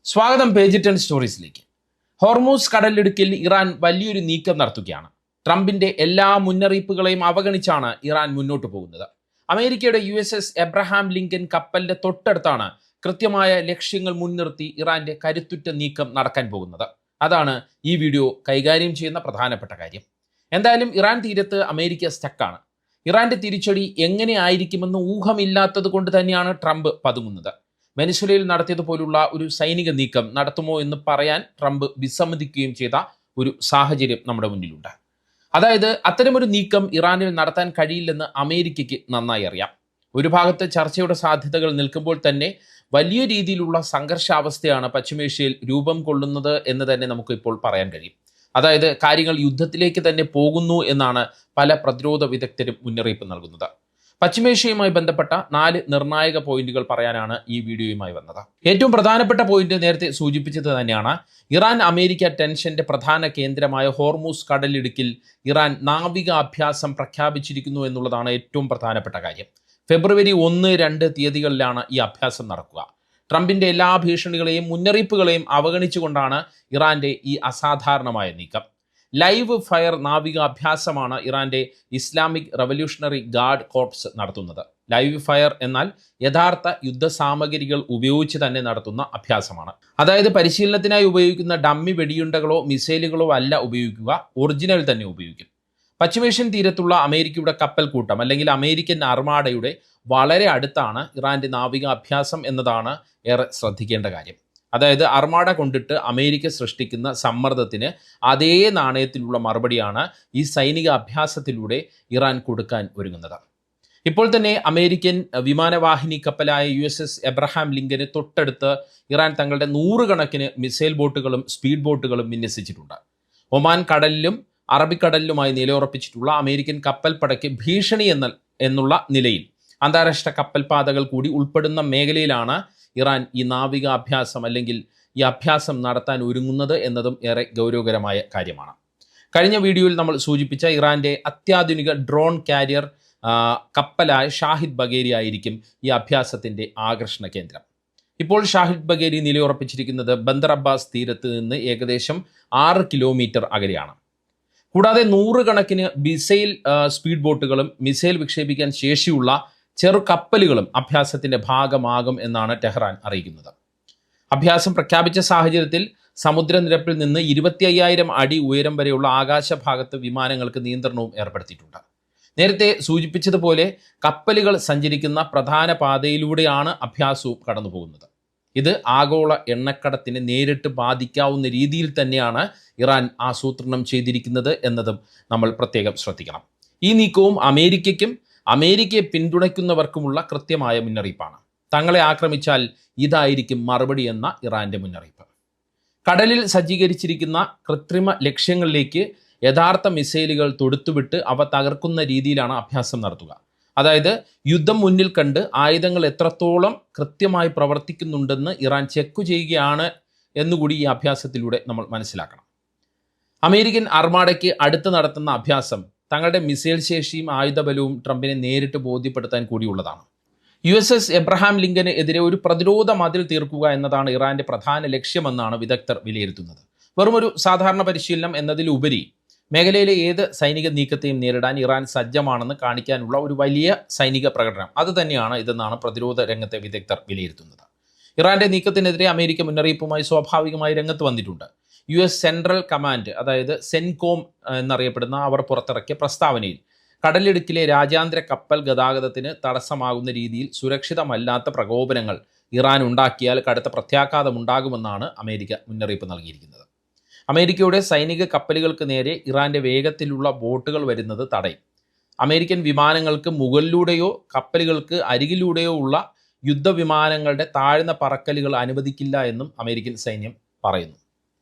സ്വാഗതം page 10 സ്റ്റോറീസിലേക്ക്. Hormuz കടലിടുക്കിൽ Iran വലിയൊരു നീക്കം നടത്തുകയാണ്. ട്രംപിന്റെ എല്ലാ മുന്നറിയിപ്പുകളെയും അവഗണിച്ചാണ് ഇറാൻ മുന്നോട്ട് പോകുന്നത്. അമേരിക്കയുടെ USS എബ്രഹാം ലിങ്കൻ കപ്പലിന്റെ തൊട്ടടുത്താണ് കൃത്യമായ ലക്ഷ്യങ്ങൾ മുൻനിർത്തി ഇറാന്റെ കരുത്തുറ്റ നീക്കം നടക്കാൻ പോകുന്നത്. അതാണ് ഈ വീഡിയോ കൈകാര്യം ചെയ്യുന്ന പ്രധാനപ്പെട്ട കാര്യം. എന്തായാലും ഇറാൻ തീരത്ത് അമേരിക്ക സ്റ്റക്കാണ്. ഇറാന്റെ തിരിച്ചടി എങ്ങനെ ആയിരിക്കുമെന്ന് ഊഹമില്ലാത്തത് കൊണ്ട് തന്നെയാണ് ട്രംപ് പതുങ്ങുന്നത്. വെനസ്വേലയിൽ നടത്തിയതുപോലുള്ള ഒരു സൈനിക നീക്കം നടത്തുമോ എന്ന് പറയാൻ ട്രംപ് വിസമ്മതിക്കുകയും ചെയ്ത ഒരു സാഹചര്യം നമ്മുടെ മുന്നിലുണ്ട്. അതായത് അത്തരമൊരു നീക്കം ഇറാനിൽ നടത്താൻ കഴിയില്ലെന്ന് അമേരിക്കയ്ക്ക് നന്നായി അറിയാം. ഒരു ഭാഗത്ത് ചർച്ചയുടെ സാധ്യതകൾ നിൽക്കുമ്പോൾ തന്നെ വലിയ രീതിയിലുള്ള സംഘർഷാവസ്ഥയാണ് പശ്ചിമേഷ്യയിൽ രൂപം കൊള്ളുന്നത് എന്ന് തന്നെ നമുക്ക് ഇപ്പോൾ പറയാൻ കഴിയും. അതായത് കാര്യങ്ങൾ യുദ്ധത്തിലേക്ക് തന്നെ പോകുന്നു എന്നാണ് പല പ്രതിരോധ വിദഗ്ധരും മുന്നറിയിപ്പ് നൽകുന്നത്. പശ്ചിമേഷ്യയുമായി ബന്ധപ്പെട്ട 4 നിർണായക പോയിന്റുകൾ പറയാനാണ് ഈ വീഡിയോയുമായി വന്നത്. ഏറ്റവും പ്രധാനപ്പെട്ട പോയിന്റ് നേരത്തെ സൂചിപ്പിച്ചത് തന്നെയാണ്. ഇറാൻ അമേരിക്ക ടെൻഷന്റെ പ്രധാന കേന്ദ്രമായ ഹോർമൂസ് കടലിടുക്കിൽ ഇറാൻ നാവിക അഭ്യാസം പ്രഖ്യാപിച്ചിരിക്കുന്നു എന്നുള്ളതാണ് ഏറ്റവും പ്രധാനപ്പെട്ട കാര്യം. ഫെബ്രുവരി 1, 2 തീയതികളിലാണ് ഈ അഭ്യാസം നടക്കുക. ട്രംപിന്റെ എല്ലാ ഭീഷണികളെയും മുന്നറിയിപ്പുകളെയും അവഗണിച്ചുകൊണ്ടാണ് ഇറാന്റെ ഈ അസാധാരണമായ നീക്കം. ലൈവ് ഫയർ നാവിക അഭ്യാസമാണ് ഇറാന്റെ ഇസ്ലാമിക് റവല്യൂഷണറി ഗാർഡ് കോർപ്സ് നടത്തുന്നത്. ലൈവ് ഫയർ എന്നാൽ യഥാർത്ഥ യുദ്ധസാമഗ്രികൾ ഉപയോഗിച്ച് തന്നെ നടത്തുന്ന അഭ്യാസമാണ്. അതായത് പരിശീലനത്തിനായി ഉപയോഗിക്കുന്ന ഡമ്മി വെടിയുണ്ടകളോ മിസൈലുകളോ അല്ല ഉപയോഗിക്കുക, ഒറിജിനൽ തന്നെ ഉപയോഗിക്കും. പശ്ചിമേഷ്യൻ തീരത്തുള്ള അമേരിക്കയുടെ കപ്പൽ കൂട്ടം അല്ലെങ്കിൽ അമേരിക്കൻ അർമാഡയുടെ വളരെ അടുത്താണ് ഇറാന്റെ നാവിക അഭ്യാസം എന്നതാണ് ഏറെ ശ്രദ്ധിക്കേണ്ട കാര്യം. അതായത് അർമാഡ കൊണ്ടിട്ട് അമേരിക്ക സൃഷ്ടിക്കുന്ന സമ്മർദ്ദത്തിന് അതേ നാണയത്തിലുള്ള മറുപടിയാണ് ഈ സൈനിക അഭ്യാസത്തിലൂടെ ഇറാൻ കൊടുക്കാൻ ഒരുങ്ങുന്നത്. ഇപ്പോൾ തന്നെ അമേരിക്കൻ വിമാനവാഹിനി കപ്പലായ USS എബ്രഹാം ലിങ്കന് തൊട്ടടുത്ത് ഇറാൻ തങ്ങളുടെ 100 കണക്കിന് മിസൈൽ ബോട്ടുകളും സ്പീഡ് ബോട്ടുകളും വിന്യസിച്ചിട്ടുണ്ട്. ഒമാൻ കടലിലും അറബിക്കടലിലുമായി നിലയുറപ്പിച്ചിട്ടുള്ള അമേരിക്കൻ കപ്പൽപ്പടയ്ക്ക് ഭീഷണി എന്നുള്ള നിലയിൽ അന്താരാഷ്ട്ര കപ്പൽപാതകൾ കൂടി ഉൾപ്പെടുന്ന മേഖലയിലാണ് ഇറാൻ ഈ നാവിക അഭ്യാസം അല്ലെങ്കിൽ ഈ അഭ്യാസം നടത്താൻ ഒരുങ്ങുന്നത് എന്നതും ഏറെ ഗൗരവകരമായ കാര്യമാണ്. കഴിഞ്ഞ വീഡിയോയിൽ നമ്മൾ സൂചിപ്പിച്ച ഇറാന്റെ അത്യാധുനിക ഡ്രോൺ കാരിയർ കപ്പലായ ഷാഹിദ് ബഗേരി ആയിരിക്കും ഈ അഭ്യാസത്തിന്റെ ആകർഷണ കേന്ദ്രം. ഇപ്പോൾ ഷാഹിദ് ബഗേരി നിലയുറപ്പിച്ചിരിക്കുന്നത് ബന്ദർ അബ്ബാസ് തീരത്ത് നിന്ന് ഏകദേശം 6 കിലോമീറ്റർ അകലെയാണ്. കൂടാതെ 100 കണക്കിന് മിസൈൽ സ്പീഡ് ബോട്ടുകളും മിസൈൽ വിക്ഷേപിക്കാൻ ശേഷിയുള്ള ചെറു കപ്പലുകളും അഭ്യാസത്തിന്റെ ഭാഗമാകും എന്നാണ് ടെഹ്റാൻ അറിയിക്കുന്നത്. അഭ്യാസം പ്രഖ്യാപിച്ച സാഹചര്യത്തിൽ സമുദ്രനിരപ്പിൽ നിന്ന് 25,000 അടി ഉയരം വരെയുള്ള ആകാശഭാഗത്ത് വിമാനങ്ങൾക്ക് നിയന്ത്രണവും ഏർപ്പെടുത്തിയിട്ടുണ്ട്. നേരത്തെ സൂചിപ്പിച്ചതുപോലെ കപ്പലുകൾ സഞ്ചരിക്കുന്ന പ്രധാന പാതയിലൂടെയാണ് അഭ്യാസവും കടന്നു പോകുന്നത്. ഇത് ആഗോള എണ്ണക്കടത്തിനെ നേരിട്ട് ബാധിക്കാവുന്ന രീതിയിൽ തന്നെയാണ് ഇറാൻ ആസൂത്രണം ചെയ്തിരിക്കുന്നത് എന്നതും നമ്മൾ പ്രത്യേകം ശ്രദ്ധിക്കണം. ഈ നീക്കവും അമേരിക്കയ്ക്കും അമേരിക്കയെ പിന്തുണയ്ക്കുന്നവർക്കുമുള്ള കൃത്യമായ മുന്നറിയിപ്പാണ്. തങ്ങളെ ആക്രമിച്ചാൽ ഇതായിരിക്കും മറുപടി എന്ന ഇറാന്റെ മുന്നറിയിപ്പ്. കടലിൽ സജ്ജീകരിച്ചിരിക്കുന്ന കൃത്രിമ ലക്ഷ്യങ്ങളിലേക്ക് യഥാർത്ഥ മിസൈലുകൾ തൊടുത്തുവിട്ട് അവ തകർക്കുന്ന രീതിയിലാണ് അഭ്യാസം നടത്തുക. അതായത് യുദ്ധം മുന്നിൽ കണ്ട് ആയുധങ്ങൾ എത്രത്തോളം കൃത്യമായി പ്രവർത്തിക്കുന്നുണ്ടെന്ന് ഇറാൻ ചെക്ക് ചെയ്യുകയാണ് എന്നുകൂടി ഈ അഭ്യാസത്തിലൂടെ നമ്മൾ മനസ്സിലാക്കണം. അമേരിക്കൻ അർമാഡയ്ക്ക് അടുത്ത് നടത്തുന്ന അഭ്യാസം തങ്ങളുടെ മിസൈൽ ശേഷിയും ആയുധബലവും ട്രംപിനെ നേരിട്ട് ബോധ്യപ്പെടുത്താൻ കൂടിയുള്ളതാണ്. USS എബ്രഹാം ലിങ്കന് എതിരെ ഒരു പ്രതിരോധ മതിൽ തീർക്കുക എന്നതാണ് ഇറാന്റെ പ്രധാന ലക്ഷ്യമെന്നാണ് വിദഗ്ധർ വിലയിരുത്തുന്നത്. വെറുമൊരു സാധാരണ പരിശീലനം എന്നതിലുപരി മേഖലയിലെ ഏത് സൈനിക നീക്കത്തെയും നേരിടാൻ ഇറാൻ സജ്ജമാണെന്ന് കാണിക്കാനുള്ള ഒരു വലിയ സൈനിക പ്രകടനം അത് തന്നെയാണ് ഇതെന്നാണ് പ്രതിരോധ രംഗത്തെ വിദഗ്ധർ വിലയിരുത്തുന്നത്. ഇറാന്റെ നീക്കത്തിനെതിരെ അമേരിക്ക മുന്നറിയിപ്പുമായി സ്വാഭാവികമായി രംഗത്ത് വന്നിട്ടുണ്ട്. US സെൻട്രൽ കമാൻഡ് അതായത് സെൻകോം എന്നറിയപ്പെടുന്ന അവർ പുറത്തിറക്കിയ പ്രസ്താവനയിൽ കടലിടുക്കിലെ രാജ്യാന്തര കപ്പൽ ഗതാഗതത്തിന് തടസ്സമാകുന്ന രീതിയിൽ സുരക്ഷിതമല്ലാത്ത പ്രകോപനങ്ങൾ ഇറാൻ ഉണ്ടാക്കിയാൽ കടുത്ത പ്രത്യാഘാതമുണ്ടാകുമെന്നാണ് അമേരിക്ക മുന്നറിയിപ്പ് നൽകിയിരിക്കുന്നത്. അമേരിക്കയുടെ സൈനിക കപ്പലുകൾക്ക് നേരെ ഇറാന്റെ വേഗത്തിലുള്ള ബോട്ടുകൾ വരുന്നത് തടയും. അമേരിക്കൻ വിമാനങ്ങൾക്ക് മുകളിലൂടെയോ കപ്പലുകൾക്ക് അരികിലൂടെയോ ഉള്ള യുദ്ധവിമാനങ്ങളുടെ താഴ്ന്ന പറക്കലുകൾ അനുവദിക്കില്ല എന്നും അമേരിക്കൻ സൈന്യം പറയുന്നു.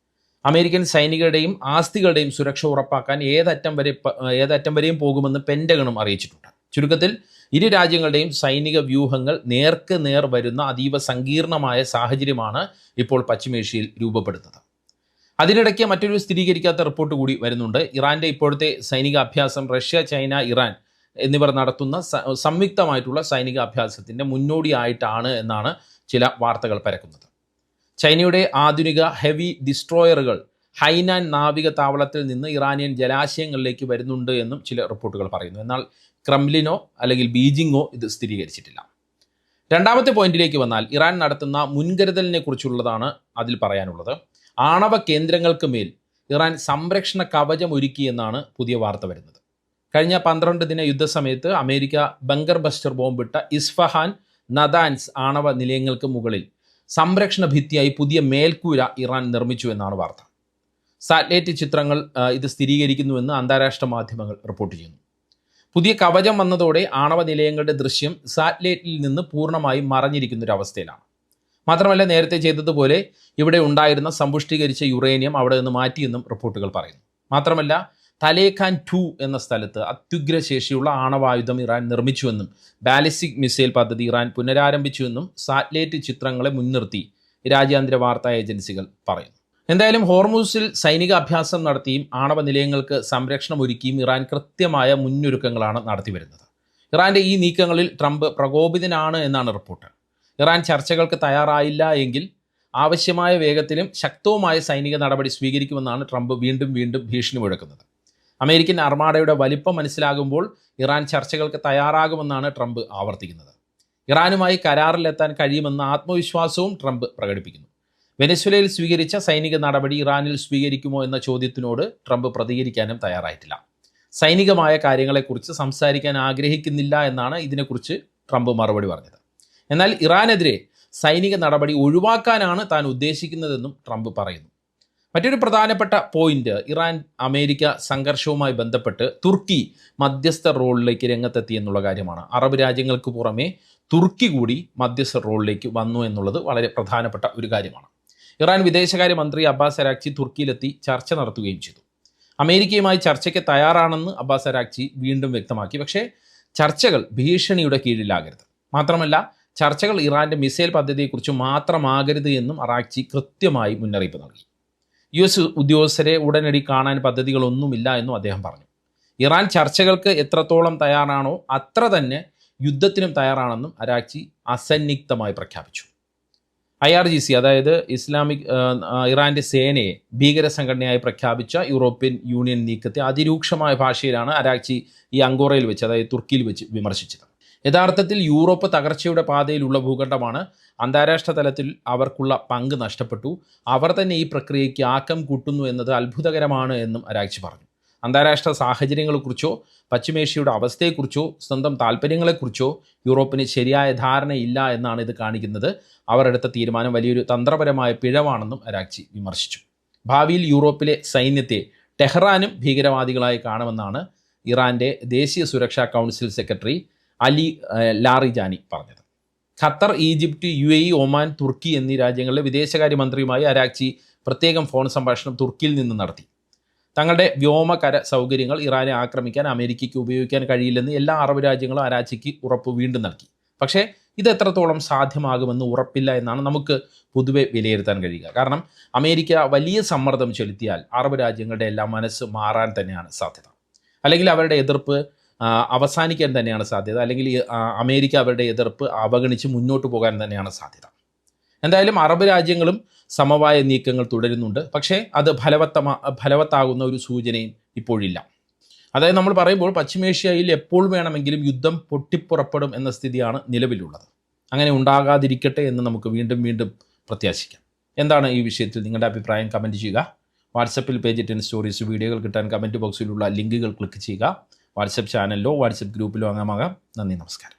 അമേരിക്കൻ സൈനികരുടെയും ആസ്തികളുടെയും സുരക്ഷ ഉറപ്പാക്കാൻ ഏതറ്റം വരെയും പോകുമെന്ന് പെൻറ്റഗണും അറിയിച്ചിട്ടുണ്ട്. ചുരുക്കത്തിൽ ഇരു രാജ്യങ്ങളുടെയും സൈനിക വ്യൂഹങ്ങൾ നേർക്ക് നേർ വരുന്ന അതീവ സങ്കീർണമായ സാഹചര്യമാണ് ഇപ്പോൾ പശ്ചിമേഷ്യയിൽ രൂപപ്പെടുന്നത്. അതിനിടയ്ക്ക് മറ്റൊരു സ്ഥിരീകരിക്കാത്ത റിപ്പോർട്ട് കൂടി വരുന്നുണ്ട്. ഇറാന്റെ ഇപ്പോഴത്തെ സൈനിക അഭ്യാസം റഷ്യ, ചൈന, ഇറാൻ എന്നിവർ നടത്തുന്ന സംയുക്തമായിട്ടുള്ള സൈനിക അഭ്യാസത്തിൻ്റെ മുന്നോടിയായിട്ടാണ് എന്നാണ് ചില വാർത്തകൾ പരക്കുന്നത്. ചൈനയുടെ ആധുനിക ഹെവി ഡിസ്ട്രോയറുകൾ ഹൈനാൻ നാവിക താവളത്തിൽ നിന്ന് ഇറാനിയൻ ജലാശയങ്ങളിലേക്ക് വരുന്നുണ്ട് എന്നും ചില റിപ്പോർട്ടുകൾ പറയുന്നു. എന്നാൽ ക്രെംലിനോ അല്ലെങ്കിൽ ബീജിങ്ങോ ഇത് സ്ഥിരീകരിച്ചിട്ടില്ല. രണ്ടാമത്തെ പോയിന്റിലേക്ക് വന്നാൽ ഇറാൻ നടത്തുന്ന മുൻകരുതലിനെ കുറിച്ചുള്ളതാണ് അതിൽ പറയാനുള്ളത്. ആണവ കേന്ദ്രങ്ങൾക്ക് മേൽ ഇറാൻ സംരക്ഷണ കവചം ഒരുക്കിയെന്നാണ് പുതിയ വാർത്ത വരുന്നത്. കഴിഞ്ഞ 12 ദിന യുദ്ധസമയത്ത് അമേരിക്ക ബങ്കർ ബസ്റ്റർ ബോംബിട്ട ഇസ്ഫഹാൻ, നദാൻസ് ആണവ നിലയങ്ങൾക്ക് മുകളിൽ സംരക്ഷണ ഭിത്തിയായി പുതിയ മേൽക്കൂര ഇറാൻ നിർമ്മിച്ചു എന്നാണ് വാർത്ത. സാറ്റലൈറ്റ് ചിത്രങ്ങൾ ഇത് സ്ഥിരീകരിക്കുന്നുവെന്ന് അന്താരാഷ്ട്ര മാധ്യമങ്ങൾ റിപ്പോർട്ട് ചെയ്യുന്നു. പുതിയ കവചം വന്നതോടെ ആണവ നിലയങ്ങളുടെ ദൃശ്യം സാറ്റലൈറ്റിൽ നിന്ന് പൂർണ്ണമായി മറഞ്ഞിരിക്കുന്ന ഒരു അവസ്ഥയിലാണ്. മാത്രമല്ല, നേരത്തെ ചെയ്തതുപോലെ ഇവിടെ ഉണ്ടായിരുന്ന സമ്പുഷ്ടീകരിച്ച യുറേനിയം അവിടെ നിന്ന് മാറ്റിയെന്നും റിപ്പോർട്ടുകൾ പറയുന്നു. മാത്രമല്ല, തലേഖാൻ 2 എന്ന സ്ഥലത്ത് അത്യുഗ്രശേഷിയുള്ള ആണവായുധം ഇറാൻ നിർമ്മിച്ചുവെന്നും ബാലിസ്റ്റിക് മിസൈൽ പദ്ധതി ഇറാൻ പുനരാരംഭിച്ചുവെന്നും സാറ്റലൈറ്റ് ചിത്രങ്ങളെ മുൻനിർത്തി രാജ്യാന്തര വാർത്താ ഏജൻസികൾ പറയുന്നു. എന്തായാലും ഹോർമൂസിൽ സൈനിക അഭ്യാസം നടത്തിയും ആണവ നിലയങ്ങൾക്ക് സംരക്ഷണം ഒരുക്കിയും ഇറാൻ കൃത്യമായ മുന്നൊരുക്കങ്ങളാണ് നടത്തിവരുന്നത്. ഇറാന്റെ ഈ നീക്കങ്ങളിൽ ട്രംപ് പ്രകോപിതനാണ് എന്നാണ് റിപ്പോർട്ട്. ഇറാൻ ചർച്ചകൾക്ക് തയ്യാറായില്ല എങ്കിൽ ആവശ്യമായ വേഗത്തിലും ശക്തവുമായ സൈനിക നടപടി സ്വീകരിക്കുമെന്നാണ് ട്രംപ് വീണ്ടും ഭീഷണി മുഴക്കുന്നത്. അമേരിക്കൻ അർമാഡയുടെ വലിപ്പം മനസ്സിലാകുമ്പോൾ ഇറാൻ ചർച്ചകൾക്ക് തയ്യാറാകുമെന്നാണ് ട്രംപ് ആവർത്തിക്കുന്നത്. ഇറാനുമായി കരാറിലെത്താൻ കഴിയുമെന്ന ആത്മവിശ്വാസവും ട്രംപ് പ്രകടിപ്പിക്കുന്നു. വെനസ്വേലയിൽ സ്വീകരിച്ച സൈനിക നടപടി ഇറാനിൽ സ്വീകരിക്കുമോ എന്ന ചോദ്യത്തിനോട് ട്രംപ് പ്രതികരിക്കാനും തയ്യാറായിട്ടില്ല. സൈനികമായ കാര്യങ്ങളെക്കുറിച്ച് സംസാരിക്കാൻ ആഗ്രഹിക്കുന്നില്ല എന്നാണ് ഇതിനെക്കുറിച്ച് ട്രംപ് മറുപടി പറഞ്ഞത്. എന്നാൽ ഇറാനെതിരെ സൈനിക നടപടി ഒഴിവാക്കാനാണ് താൻ ഉദ്ദേശിക്കുന്നതെന്നും ട്രംപ് പറയുന്നു. മറ്റൊരു പ്രധാനപ്പെട്ട പോയിന്റ്, ഇറാൻ അമേരിക്ക സംഘർഷവുമായി ബന്ധപ്പെട്ട് തുർക്കി മധ്യസ്ഥ റോളിലേക്ക് രംഗത്തെത്തി എന്നുള്ള കാര്യമാണ്. അറബ് രാജ്യങ്ങൾക്ക് പുറമെ തുർക്കി കൂടി മധ്യസ്ഥ റോളിലേക്ക് വന്നു എന്നുള്ളത് വളരെ പ്രധാനപ്പെട്ട ഒരു കാര്യമാണ്. ഇറാൻ വിദേശകാര്യമന്ത്രി അബ്ബാസ് അരാക്ചി തുർക്കിയിലെത്തി ചർച്ച നടത്തുകയും ചെയ്തു. അമേരിക്കയുമായി ചർച്ചയ്ക്ക് തയ്യാറാണെന്ന് അബ്ബാസ് അരാക്ചി വീണ്ടും വ്യക്തമാക്കി. പക്ഷേ ചർച്ചകൾ ഭീഷണിയുടെ കീഴിലാകരുത്, മാത്രമല്ല ചർച്ചകൾ ഇറാന്റെ മിസൈൽ പദ്ധതിയെക്കുറിച്ച് മാത്രമാകരുത് എന്നും അറാക്ചി കൃത്യമായി മുന്നറിയിപ്പ് നൽകി. US ഉദ്യോഗസ്ഥരെ ഉടനടി കാണാൻ പദ്ധതികളൊന്നുമില്ല എന്നും അദ്ദേഹം പറഞ്ഞു. ഇറാൻ ചർച്ചകൾക്ക് എത്രത്തോളം തയ്യാറാണോ അത്ര തന്നെ യുദ്ധത്തിനും തയ്യാറാണെന്നും അരാക്ചി അസന്നിഗ്ധമായി പ്രഖ്യാപിച്ചു. IRGC, അതായത് ഇറാന്റെ സേനയെ ഭീകര സംഘടനയായി പ്രഖ്യാപിച്ച യൂറോപ്യൻ യൂണിയൻ നീക്കത്തെ അതിരൂക്ഷമായ ഭാഷയിലാണ് അരാക്ചി ഈ അങ്കോറയിൽ വെച്ച്, അതായത് തുർക്കിയിൽ വെച്ച് വിമർശിച്ചത്. യഥാർത്ഥത്തിൽ യൂറോപ്പ് തകർച്ചയുടെ പാതയിലുള്ള ഭൂഖണ്ഡമാണ്. അന്താരാഷ്ട്ര തലത്തിൽ അവർക്കുള്ള പങ്ക് നഷ്ടപ്പെട്ടു. അവർ തന്നെ ഈ പ്രക്രിയയ്ക്ക് ആക്കം കൂട്ടുന്നു എന്നത് അത്ഭുതകരമാണ് എന്നും അരാക്ചി പറഞ്ഞു. അന്താരാഷ്ട്ര സാഹചര്യങ്ങളെക്കുറിച്ചോ പശ്ചിമേഷ്യയുടെ അവസ്ഥയെക്കുറിച്ചോ സ്വന്തം താല്പര്യങ്ങളെക്കുറിച്ചോ യൂറോപ്പിന് ശരിയായ ധാരണയില്ല എന്നാണ് ഇത് കാണിക്കുന്നത്. അവർ എടുത്ത തീരുമാനം വലിയൊരു തന്ത്രപരമായ പിഴവാണെന്നും അരാക്ചി വിമർശിച്ചു. ഭാവിയിൽ യൂറോപ്പിലെ സൈന്യത്തെ ടെഹ്റാനും ഭീകരവാദികളായി കാണുമെന്നാണ് ഇറാന്റെ ദേശീയ സുരക്ഷാ കൗൺസിൽ സെക്രട്ടറി അലി ലാറിജാനി പറഞ്ഞത്. ഖത്തർ, ഈജിപ്റ്റ്, UAE, ഒമാൻ, തുർക്കി എന്നീ രാജ്യങ്ങളിലെ വിദേശകാര്യമന്ത്രിയുമായി അരാക്ചി പ്രത്യേകം ഫോൺ സംഭാഷണം തുർക്കിയിൽ നിന്ന് നടത്തി. തങ്ങളുടെ വ്യോമകര സൗകര്യങ്ങൾ ഇറാനെ ആക്രമിക്കാൻ അമേരിക്കയ്ക്ക് ഉപയോഗിക്കാൻ കഴിയില്ലെന്ന് എല്ലാ അറബ് രാജ്യങ്ങളും അരാക്ചിക്ക് ഉറപ്പ് വീണ്ടും നൽകി. പക്ഷേ ഇത് എത്രത്തോളം സാധ്യമാകുമെന്ന് ഉറപ്പില്ല എന്നാണ് നമുക്ക് പൊതുവെ വിലയിരുത്താൻ കഴിയുക. കാരണം അമേരിക്ക വലിയ സമ്മർദ്ദം ചെലുത്തിയാൽ അറബ് രാജ്യങ്ങളുടെ എല്ലാം മനസ്സ് മാറാൻ തന്നെയാണ് സാധ്യത, അല്ലെങ്കിൽ അവരുടെ എതിർപ്പ് അവസാനിക്കാൻ തന്നെയാണ് സാധ്യത, അല്ലെങ്കിൽ അമേരിക്ക അവരുടെ എതിർപ്പ് അവഗണിച്ച് മുന്നോട്ട് പോകാൻ തന്നെയാണ് സാധ്യത. എന്തായാലും അറബ് രാജ്യങ്ങളും സമവായ നീക്കങ്ങൾ തുടരുന്നുണ്ട്. പക്ഷേ അത് ഫലവത്താകുന്ന ഒരു സൂചനയും ഇപ്പോഴില്ല. അതായത് നമ്മൾ പറയുമ്പോൾ പശ്ചിമേഷ്യയിൽ എപ്പോൾ വേണമെങ്കിലും യുദ്ധം പൊട്ടിപ്പുറപ്പെടും എന്ന സ്ഥിതിയാണ് നിലവിലുള്ളത്. അങ്ങനെ ഉണ്ടാകാതിരിക്കട്ടെ എന്ന് നമുക്ക് വീണ്ടും പ്രത്യാശിക്കാം. എന്താണ് ഈ വിഷയത്തിൽ നിങ്ങളുടെ അഭിപ്രായം? കമൻറ്റ് ചെയ്യുക. വാട്സപ്പിൽ പേജ് 10 സ്റ്റോറീസ് വീഡിയോകൾ കിട്ടാൻ കമൻറ്റ് ബോക്സിലുള്ള ലിങ്കുകൾ ക്ലിക്ക് ചെയ്യുക. വാട്സപ്പ് ചാനലിലോ വാട്സപ്പ് ഗ്രൂപ്പിലോ അംഗമാകാം. നന്ദി, നമസ്കാരം.